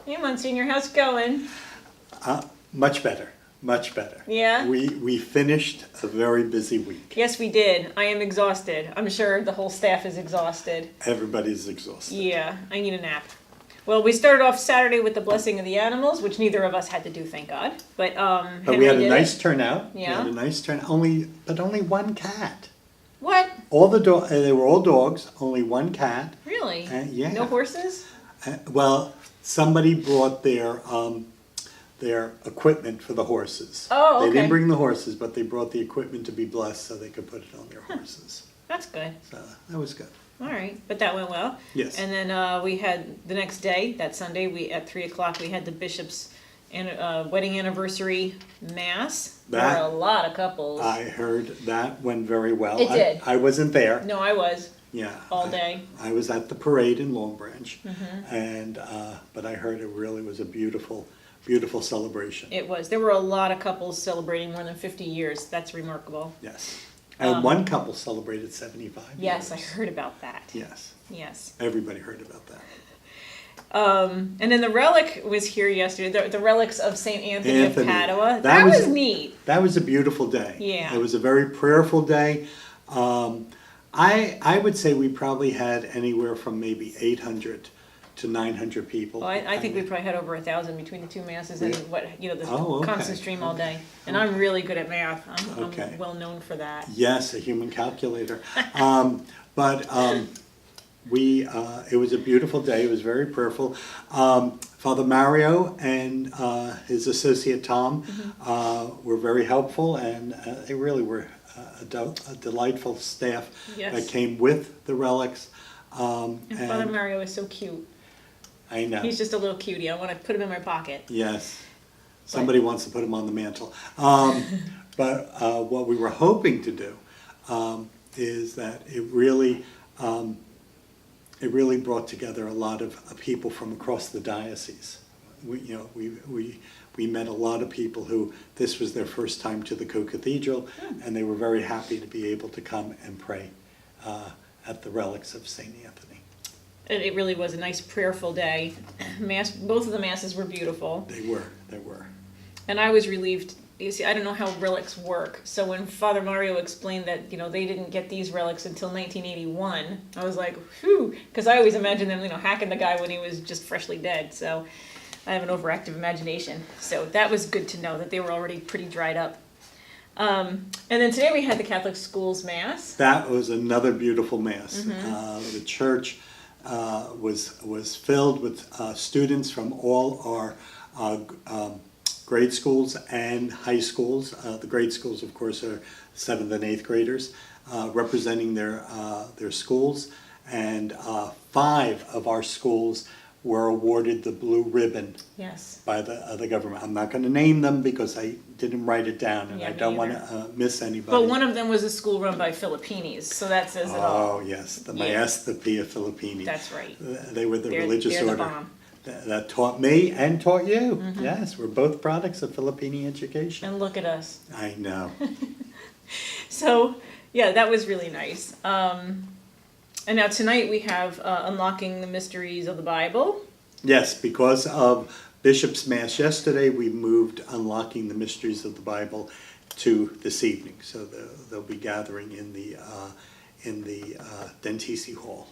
Hey, Monsignor, how's it going? Much better, much better. Yeah? We finished a very busy week. Yes, we did. I am exhausted. I'm sure the whole staff is exhausted. Everybody's exhausted. Yeah, I need a nap. Well, we started off Saturday with the blessing of the animals, which neither of us had to do, thank God. But But we had a did nice it. turnout. Yeah. We had a nice turnout. But only one cat. What? They were all dogs. Only one cat. Really? Yeah. No horses? Well, somebody brought their equipment for the horses. Oh, okay. They didn't bring the horses, but they brought the equipment to be blessed so they could put it on their horses. That's good. So that was good. All right, but that went well. Yes. And then we had the next day, that Sunday, at 3:00 we had the bishop's wedding anniversary mass. There were a lot of couples. I heard that went very well. It did. I wasn't there. No, I was. Yeah. All day. I was at the parade in Long Branch, Mm-hmm. and but I heard it really was a beautiful, beautiful celebration. It was. There were a lot of couples celebrating more than 50 years. That's remarkable. Yes. And one couple celebrated 75 Yes, I years. heard about that. Yes. Yes. Everybody heard about that. And then the relic was here yesterday. The relics of St. Anthony of Padua. That was neat. That was a beautiful day. Yeah. It was a very prayerful day. I would say we probably had anywhere from maybe 800 to 900 people. Well, I think we probably had over 1,000 between the two masses and the Oh, okay. constant stream all day. And I'm really good at math. Okay. I'm well known for that. Yes, a human calculator. It was a beautiful day. It was very prayerful. Father Mario and his associate Tom were very helpful, and they really were a delightful staff Yes. that came with the relics. And Father Mario is so cute. I know. He's just a little cutie. I want to put him in my pocket. Yes. Somebody wants to put him on the mantle. But what we were hoping to do is that it really brought together a lot of people from across the diocese. We met a lot of people who this was their first time to the Co-Cathedral, and they were very happy to be able to come and pray at the relics of St. Anthony. It really was a nice prayerful day. Both of the masses were beautiful. They were. And I was relieved. You see, I don't know how relics work. So when Father Mario explained that, they didn't get these relics until 1981, I was like, whew, because I always imagined them, hacking the guy when he was just freshly dead. So I have an overactive imagination. So that was good to know that they were already pretty dried up. And then today we had the Catholic Schools Mass. That was another beautiful Mass. The church was filled with students from all our grade schools and high schools. The grade schools, of course, are 7th and 8th graders representing their schools. And 5 of our schools were awarded the blue ribbon Yes. by the government. I'm not going to name them because I didn't write it down, and Yeah, I me don't want either. to miss anybody. But one of them was a school run by Filipinis, so that says it all. Oh, yes, the Yeah. Maestra Pia Filippini. That's right. They were the religious they're the order bomb. that taught me and taught you. Yes, we're both products of Filipini education. And look at us. I know. So, yeah, that was really nice. And now tonight we have Unlocking the Mysteries of the Bible. Yes, because of Bishop's Mass yesterday, we moved Unlocking the Mysteries of the Bible to this evening. So they'll be gathering in the Dentisi Hall.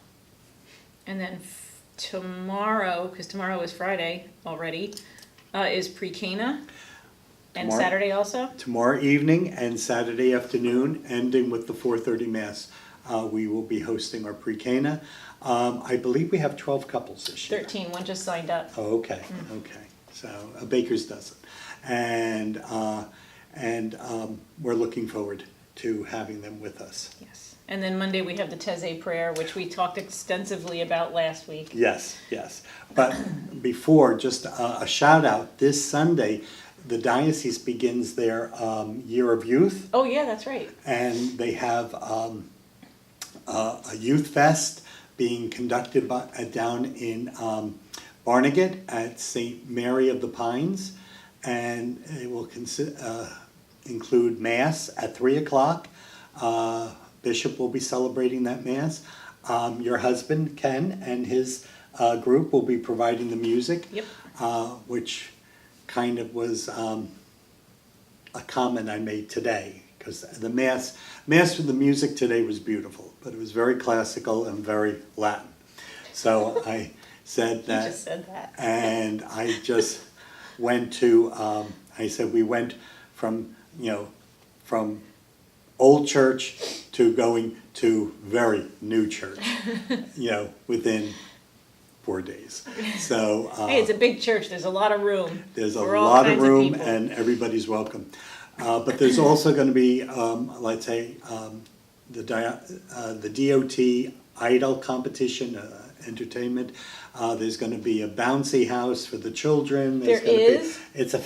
And then tomorrow, because tomorrow is Friday already, is Pre-Cana. And Tomorrow- Saturday also? Tomorrow evening and Saturday afternoon, ending with the 4:30 Mass, we will be hosting our Pre-Cana. I believe we have 12 couples this year. 13, one just signed up. Oh, okay, okay. So a baker's dozen. And we're looking forward to having them with us. Yes. And then Monday we have the Teze prayer, which we talked extensively about last week. Yes, yes. But before, just a shout out, this Sunday, the diocese begins their Year of Youth, Oh, yeah, that's right. and they have a youth fest being conducted down in Barnegat at St. Mary of the Pines, and it will include Mass at 3 o'clock. Bishop will be celebrating that Mass. Your husband, Ken, and his group will be providing the music. Yep. Which kind of was a comment I made today, because the mass with the music today was beautiful, but it was very classical and very Latin. So I said that. You just said that. And I just went to, I said we went from old church to going to very new church, within 4 days. So Hey, it's a big church. There's a lot of room. there's a for all lot of kinds room people. and everybody's welcome. But there's also going to be, let's say, the DOT idol competition, entertainment. There's going to be a bouncy house for the children. There is? It's a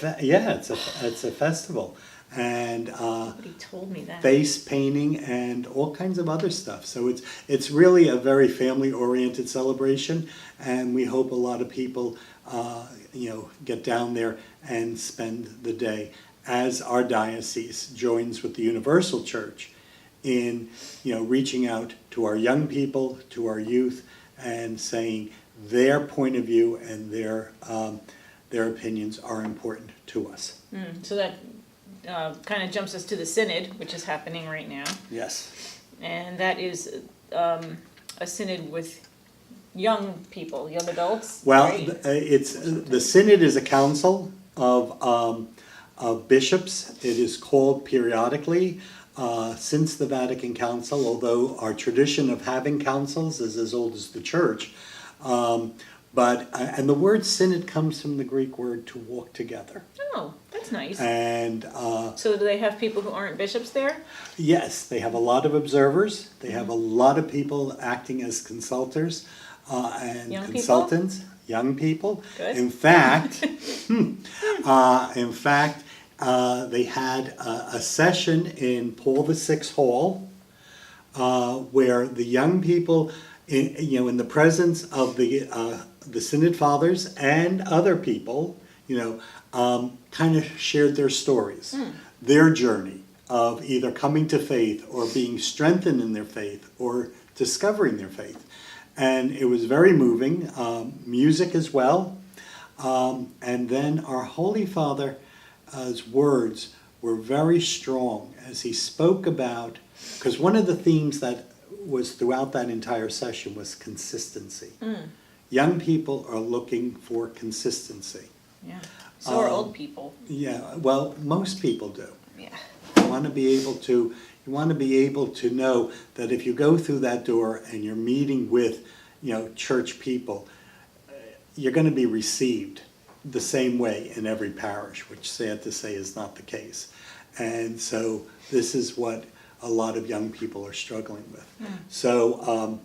festival, and Somebody told me that. face painting and all kinds of other stuff. So it's really a very family-oriented celebration, and we hope a lot of people get down there and spend the day as our diocese joins with the Universal Church in reaching out to our young people, to our youth, and saying their point of view and their opinions are important to us. So that kind of jumps us to the synod, which is happening right now. Yes. And that is a synod with young people, young adults. Well, right? the synod is a council of bishops. It is called periodically since the Vatican Council, although our tradition of having councils is as old as the church. And the word synod comes from the Greek word to walk together. Oh, that's nice. And So do they have people who aren't bishops there? yes, they have a lot of observers. They have a lot of people acting as consultors and Young people? consultants. Young people. Good. In fact, they had a session in Paul VI Hall where the young people, in the presence of the Synod Fathers and other people, kind of shared their stories, their journey of either coming to faith or being strengthened in their faith or discovering their faith. And it was very moving, music as well. And then our Holy Father's words were very strong as he spoke about, because one of the themes that was throughout that entire session was consistency. Young people are looking for consistency. Yeah. So are old people. Yeah, well, most people do. Yeah. You want to be able to know that if you go through that door and you're meeting with, church people, you're going to be received the same way in every parish, which sad to say is not the case. And so this is what a lot of young people are struggling with. So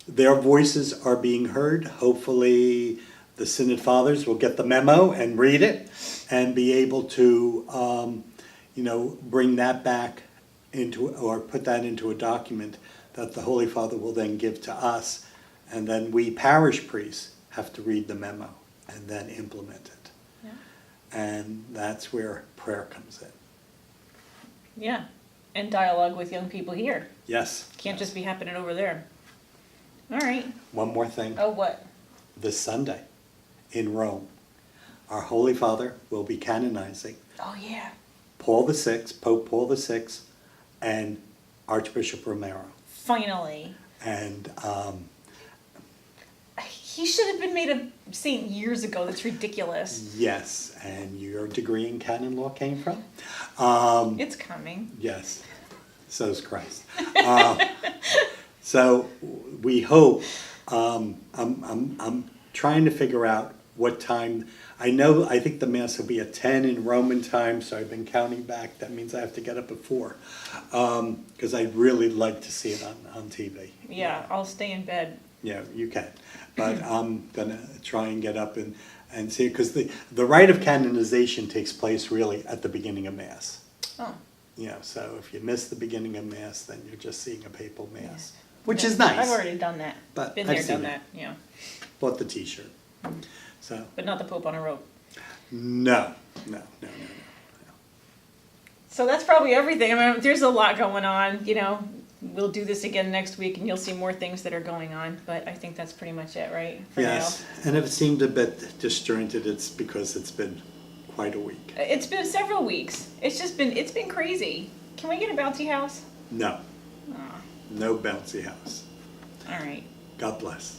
their voices are being heard. Hopefully the Synod Fathers will get the memo and read it and be able to bring that back or put that into a document that the Holy Father will then give to us, and then we parish priests have to read the memo and then implement it. Yeah. And that's where prayer comes in. Yeah. And dialogue with young people here. Yes. Can't just be happening over there. All right. One more thing. Oh, what? This Sunday in Rome, our Holy Father will be canonizing Oh, yeah. Pope Paul VI, and Archbishop Romero. Finally. And He should have been made a saint years ago. That's ridiculous. yes, and your degree in canon law came from? It's coming. Yes, so's Christ. So we hope, I'm trying to figure out what time. I think the Mass will be at 10 in Roman time, so I've been counting back. That means I have to get up at 4, because I'd really like to see it on TV. Yeah, I'll stay in bed. Yeah, you can. But I'm going to try and get up and see it, because the rite of canonization takes place really at the beginning of Mass. Oh. So if you miss the beginning of Mass, then you're just seeing a papal Mass, Yeah. which is nice. I've already done that. But Been I've there, seen done it. that. Yeah. Bought the T-shirt. So But not the Pope on a rope. no. So that's probably everything. I mean, there's a lot going on, we'll do this again next week and you'll see more things that are going on, but I think that's pretty much it, right? For Yes, and if it seemed a bit disjointed, it's because it's been quite a week. now. It's been several weeks. It's been crazy. Can we get a bouncy house? No, Aw, no bouncy house. all right. God bless.